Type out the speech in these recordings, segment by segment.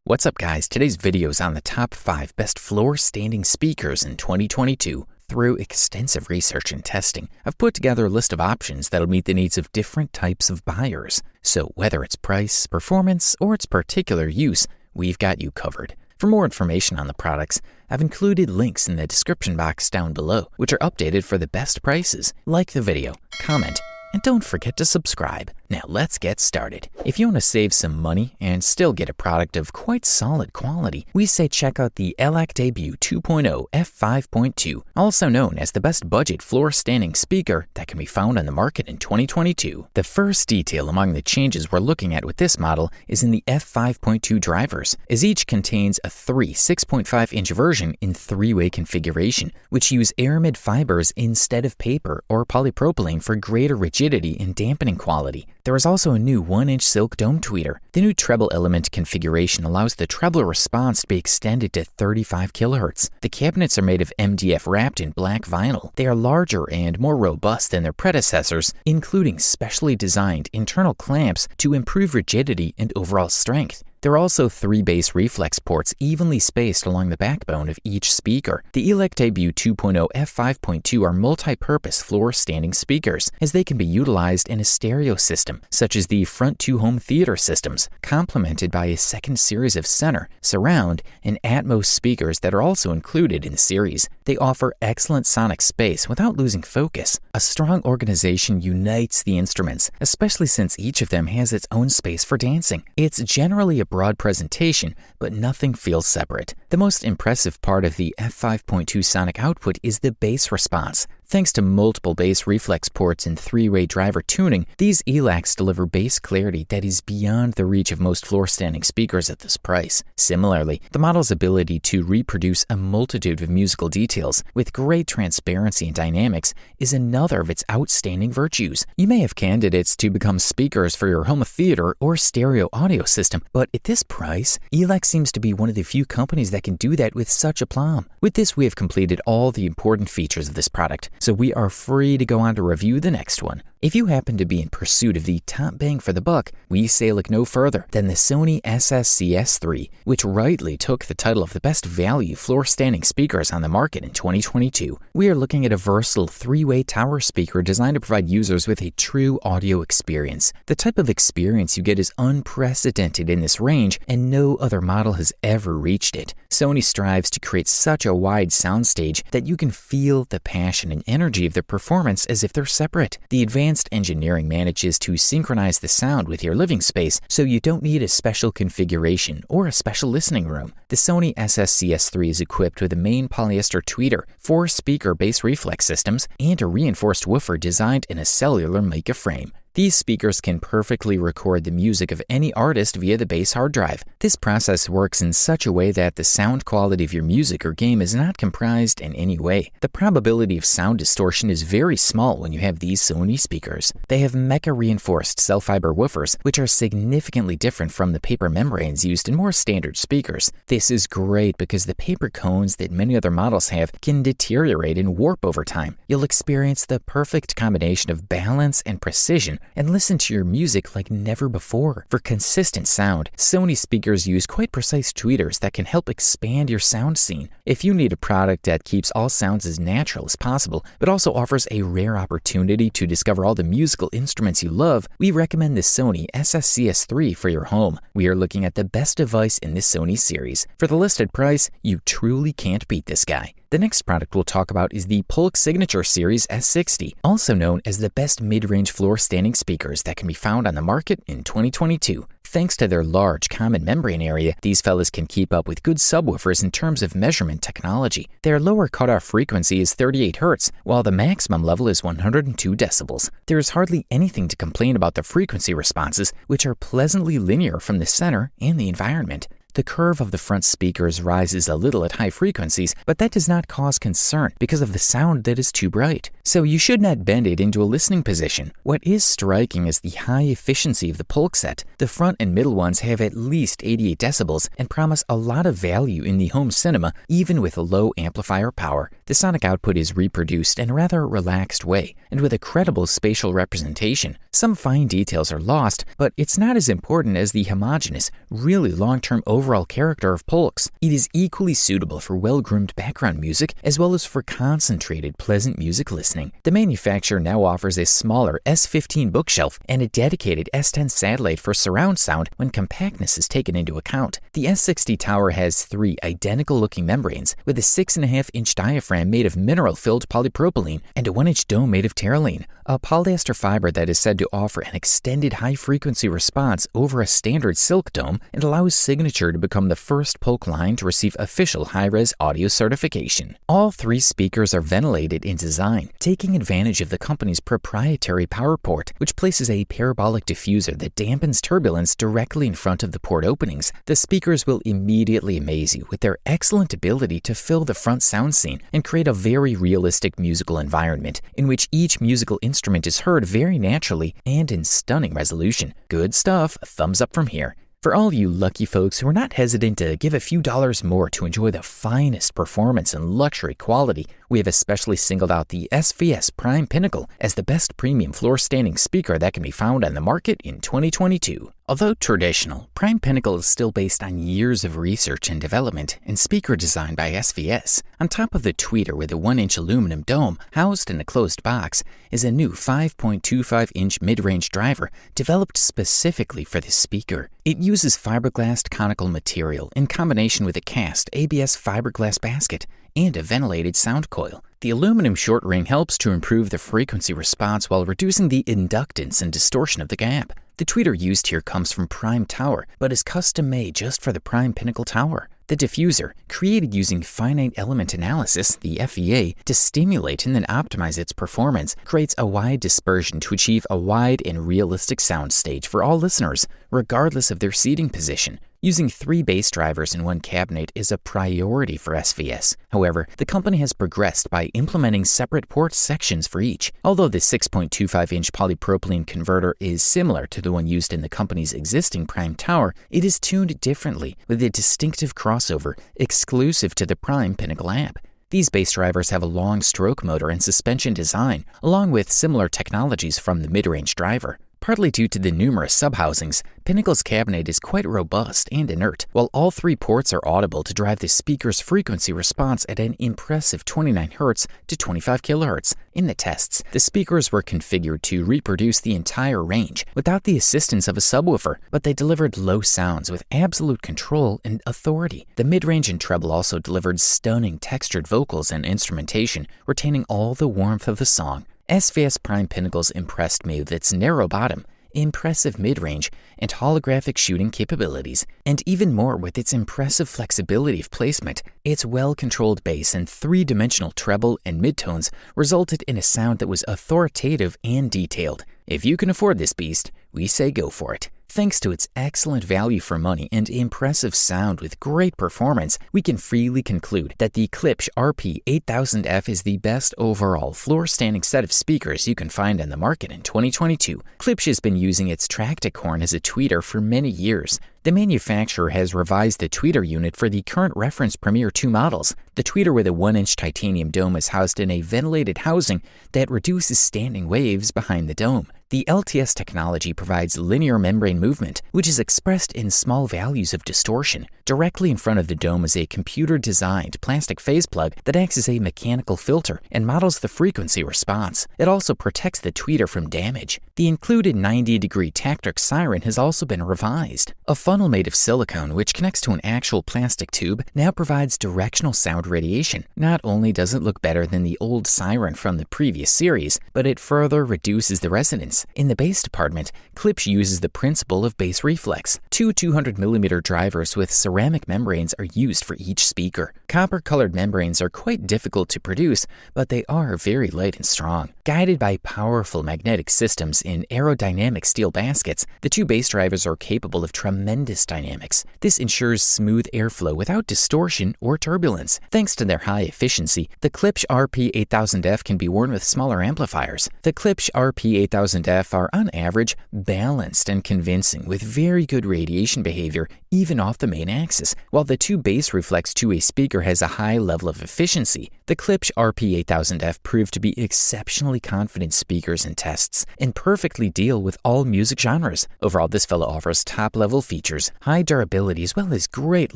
What's up, guys? Today's video is on the top 5 best floor-standing speakers in 2022. Through extensive research and testing, I've put together a list of options that'll meet the needs of different types of buyers. So whether it's price, performance, or its particular use, we've got you covered. For more information on the products, I've included links in the description box down below, which are updated for the best prices. Like the video, comment, and don't forget to subscribe. Now let's get started. If you want to save some money and still get a product of quite solid quality, we say check out the ELAC Debut 2.0 f5.2, also known as the best budget floor-standing speaker that can be found on the market in 2022. The first detail among the changes we're looking at with this model is in the f5.2 drivers, as each contains a 6.5-inch version in 3-way configuration, which use aramid fibers instead of paper or polypropylene for greater rigidity and dampening quality. There is also a new 1-inch silk dome tweeter. The new treble element configuration allows the treble response to be extended to 35 kHz. The cabinets are made of MDF wrapped in black vinyl. They are larger and more robust than their predecessors, including specially designed internal clamps to improve rigidity and overall strength. There are also 3 bass reflex ports evenly spaced along the backbone of each speaker. The ELAC Debut 2.0 f5.2 are multi-purpose floor-standing speakers, as they can be utilized in a stereo system, such as the front 2 home theater systems, complemented by a second series of center, surround, and Atmos speakers that are also included in the series. They offer excellent sonic space without losing focus. A strong organization unites the instruments, especially since each of them has its own space for dancing. It's generally a broad presentation, but nothing feels separate. The most impressive part of the f5.2 sonic output is the bass response. Thanks to multiple bass reflex ports and 3-way driver tuning, these ELACs deliver bass clarity that is beyond the reach of most floor-standing speakers at this price. Similarly, the model's ability to reproduce a multitude of musical details with great transparency and dynamics is another of its outstanding virtues. You may have candidates to become speakers for your home theater or stereo audio system, but at this price, ELAC seems to be one of the few companies that can do that with such aplomb. With this, we have completed all the important features of this product, so we are free to go on to review the next one. If you happen to be in pursuit of the top bang for the buck, we say look no further than the Sony SSCS3, which rightly took the title of the best value floor-standing speakers on the market in 2022. We are looking at a versatile 3-way tower speaker designed to provide users with a true audio experience. The type of experience you get is unprecedented in this range, and no other model has ever reached it. Sony strives to create such a wide soundstage that you can feel the passion and energy of their performance as if they're separate. The advanced engineering manages to synchronize the sound with your living space, so you don't need a special configuration or a special listening room. The Sony SSCS3 is equipped with a main polyester tweeter, 4 speaker bass reflex systems, and a reinforced woofer designed in a cellular mica frame. These speakers can perfectly record the music of any artist via the bass hard drive. This process works in such a way that the sound quality of your music or game is not compromised in any way. The probability of sound distortion is very small when you have these Sony speakers. They have mecha-reinforced cell fiber woofers, which are significantly different from the paper membranes used in more standard speakers. This is great because the paper cones that many other models have can deteriorate and warp over time. You'll experience the perfect combination of balance and precision and listen to your music like never before. For consistent sound, Sony speakers use quite precise tweeters that can help expand your sound scene. If you need a product that keeps all sounds as natural as possible, but also offers a rare opportunity to discover all the musical instruments you love, we recommend the Sony SSCS3 for your home. We are looking at the best device in this Sony series. For the listed price, you truly can't beat this guy. The next product we'll talk about is the Polk Signature Series S60, also known as the best mid-range floor-standing speakers that can be found on the market in 2022. Thanks to their large common membrane area, these fellas can keep up with good subwoofers in terms of measurement technology. Their lower cutoff frequency is 38 Hz, while the maximum level is 102 decibels. There is hardly anything to complain about the frequency responses, which are pleasantly linear from the center and the environment. The curve of the front speakers rises a little at high frequencies, but that does not cause concern because of the sound that is too bright. So you should not bend it into a listening position. What is striking is the high efficiency of the Polk set. The front and middle ones have at least 88 decibels and promise a lot of value in the home cinema, even with low amplifier power. The sonic output is reproduced in a rather relaxed way and with a credible spatial representation. Some fine details are lost, but it's not as important as the homogeneous, really long-term overall overall character of polks. It is equally suitable for well-groomed background music as well as for concentrated, pleasant music listening. The manufacturer now offers a smaller S15 bookshelf and a dedicated S10 satellite for surround sound when compactness is taken into account. The S60 tower has 3 identical-looking membranes with a 6.5-inch diaphragm made of mineral-filled polypropylene and a 1-inch dome made of terylene, a polyester fiber that is said to offer an extended high-frequency response over a standard silk dome and allows Signature to become the first polk line to receive official high-res audio certification. All 3 speakers are ventilated in design, taking advantage of the company's proprietary power port, which places a parabolic diffuser that dampens turbulence directly in front of the port openings. The speakers will immediately amaze you with their excellent ability to fill the front sound scene and create a very realistic musical environment in which each musical instrument is heard very naturally and in stunning resolution. Good stuff. A thumbs up from here. For all you lucky folks who are not hesitant to give a few dollars more to enjoy the finest performance and luxury quality, we have especially singled out the SVS Prime Pinnacle as the best premium floor-standing speaker that can be found on the market in 2022. Although traditional, Prime Pinnacle is still based on years of research and development and speaker design by SVS. On top of the tweeter with a 1-inch aluminum dome housed in a closed box is a new 5.25-inch mid-range driver developed specifically for this speaker. It uses fiberglass conical material in combination with a cast ABS fiberglass basket and a ventilated sound coil. The aluminum short ring helps to improve the frequency response while reducing the inductance and distortion of the gap. The tweeter used here comes from Prime Tower, but is custom-made just for the Prime Pinnacle Tower. The diffuser, created using finite element analysis, the FEA, to stimulate and then optimize its performance, creates a wide dispersion to achieve a wide and realistic sound stage for all listeners, regardless of their seating position. Using 3 bass drivers in one cabinet is a priority for SVS. However, the company has progressed by implementing separate port sections for each. Although the 6.25-inch polypropylene converter is similar to the one used in the company's existing Prime Tower, it is tuned differently with a distinctive crossover exclusive to the Prime Pinnacle app. These bass drivers have a long stroke motor and suspension design, along with similar technologies from the mid-range driver. Partly due to the numerous subhousings, Pinnacle's cabinet is quite robust and inert, while all 3 ports are audible to drive the speaker's frequency response at an impressive 29 Hz to 25 kHz. In the tests, the speakers were configured to reproduce the entire range without the assistance of a subwoofer, but they delivered low sounds with absolute control and authority. The mid-range and treble also delivered stunning textured vocals and instrumentation, retaining all the warmth of the song. SVS Prime Pinnacles impressed me with its narrow bottom, impressive mid-range, and holographic shooting capabilities, and even more with its impressive flexibility of placement. Its well-controlled bass and 3-dimensional treble and midtones resulted in a sound that was authoritative and detailed. If you can afford this beast, we say go for it. Thanks to its excellent value for money and impressive sound with great performance, we can freely conclude that the Klipsch RP8000F is the best overall floor-standing set of speakers you can find on the market in 2022. Klipsch has been using its Tractic horn as a tweeter for many years. The manufacturer has revised the tweeter unit for the current reference Premier 2 models. The tweeter with a 1-inch titanium dome is housed in a ventilated housing that reduces standing waves behind the dome. The LTS technology provides linear membrane movement, which is expressed in small values of distortion. Directly in front of the dome is a computer-designed plastic phase plug that acts as a mechanical filter and models the frequency response. It also protects the tweeter from damage. The included 90-degree tactic siren has also been revised. A funnel made of silicone, which connects to an actual plastic tube, now provides directional sound radiation. Not only does it look better than the old siren from the previous series, but it further reduces the resonance. In the bass department, Klipsch uses the principle of bass reflex. 2 200mm drivers with ceramic membranes are used for each speaker. Copper-colored membranes are quite difficult to produce, but they are very light and strong. Guided by powerful magnetic systems in aerodynamic steel baskets, the 2 bass drivers are capable of tremendous dynamics. This ensures smooth airflow without distortion or turbulence. Thanks to their high efficiency, the Klipsch RP8000F can be worn with smaller amplifiers. The Klipsch RP8000F are on average balanced and convincing with very good radiation behavior even off the main axis. While the 2 bass reflex 2-way speaker has a high level of efficiency, The Klipsch RP8000F proved to be exceptionally confident speakers and tests, and perfectly deal with all music genres. Overall, this fella offers top-level features, high durability, as well as great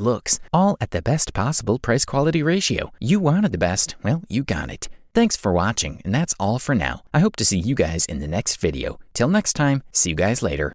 looks, all at the best possible price-quality ratio. You wanted the best, well, you got it. Thanks for watching, and that's all for now. I hope to see you guys in the next video. Till next time, see you guys later.